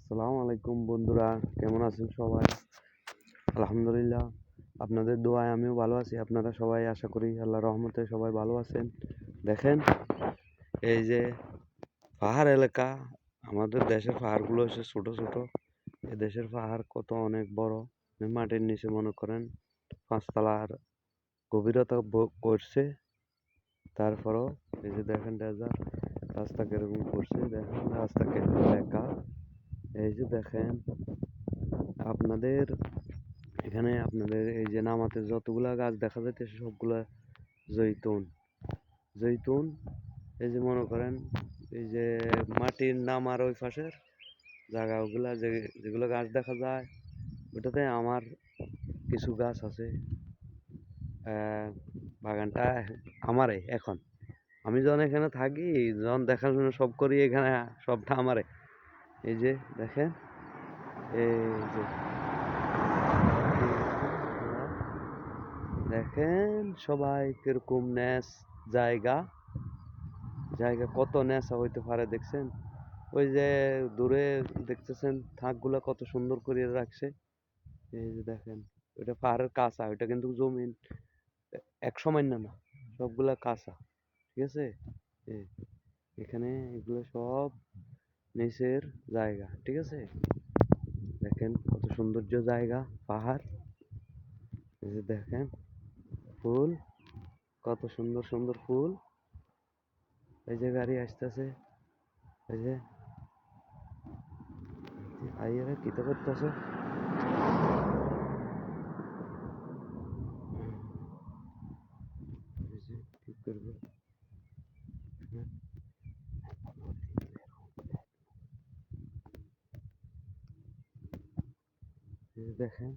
আসসালামু আলাইকুম বন্ধুরা, কেমন আছেন সবাই? আলহামদুলিল্লাহ, আপনাদের দোয়ায় আমিও ভালো আছি। আপনারা সবাই আশা করি আল্লাহর রহমতে সবাই ভালো আছেন। দেখেন, এই যে পাহাড় এলাকা, আমাদের দেশের পাহাড়গুলো হচ্ছে ছোট ছোট। এই দেশের পাহাড় কত অনেক বড়। মাটির নিচে মনে করেন পাঁচতলার গভীরতা করছে। তারপরও এই যে দেখেন ডেজার্ট, রাস্তা কিরকম করছে, দেখেন রাস্তা কিরকম একা। এই যে দেখেন আপনাদের এখানে আপনাদের এই যে নামাতে যতগুলা গাছ দেখা যাইতেছে সবগুলা জৈতুন। জৈতুন এই যে মনে করেন এই যে মাটির নামার ওই পাশের জায়গা ওগুলা যেগুলো গাছ দেখা যায় ওটাতে আমার কিছু গাছ আছে। বাগানটা আমারে এখন আমি যখন এখানে থাকি, যখন দেখাশোনা সব করি, এখানে সবটা আমারে। এই যে দেখেন, এই যে দেখেন সবাই কিরকম ন্যাস জায়গা জায়গা কত ন্যাসা হইতে পারে দেখছেন? ওই যে দূরে দেখতেছেন থাকগুলা কত সুন্দর করে রাখছে। এই যে দেখেন ওইটা পাহাড়ের কাঁচা, ওইটা কিন্তু জমিন এক সময় না সবগুলা কাঁচা। ঠিক আছে, এই এখানে এগুলো সব নিচের জায়গা। ঠিক আছে, দেখেন কত সৌন্দর্য জায়গা পাহাড়। এই যে দেখেন ফুল, কত সুন্দর সুন্দর ফুল। এই যে গাড়ি আসতেছে, এই যে আইয়ারে কিতা করতেছে। কি করবো, দেখেন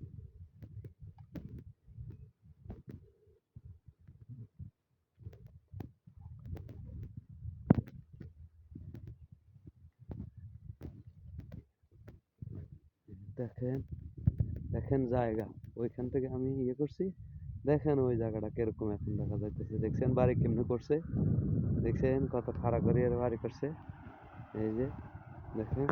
দেখেন দেখেন জায়গা, ওইখান থেকে আমি ইয়ে করছি। দেখেন ওই জায়গাটা কিরকম এখন দেখা যাইতেছে, দেখছেন বাড়ি কেমনে করছে, দেখছেন কত খাড়া করে বাড়ি করছে। এই যে দেখেন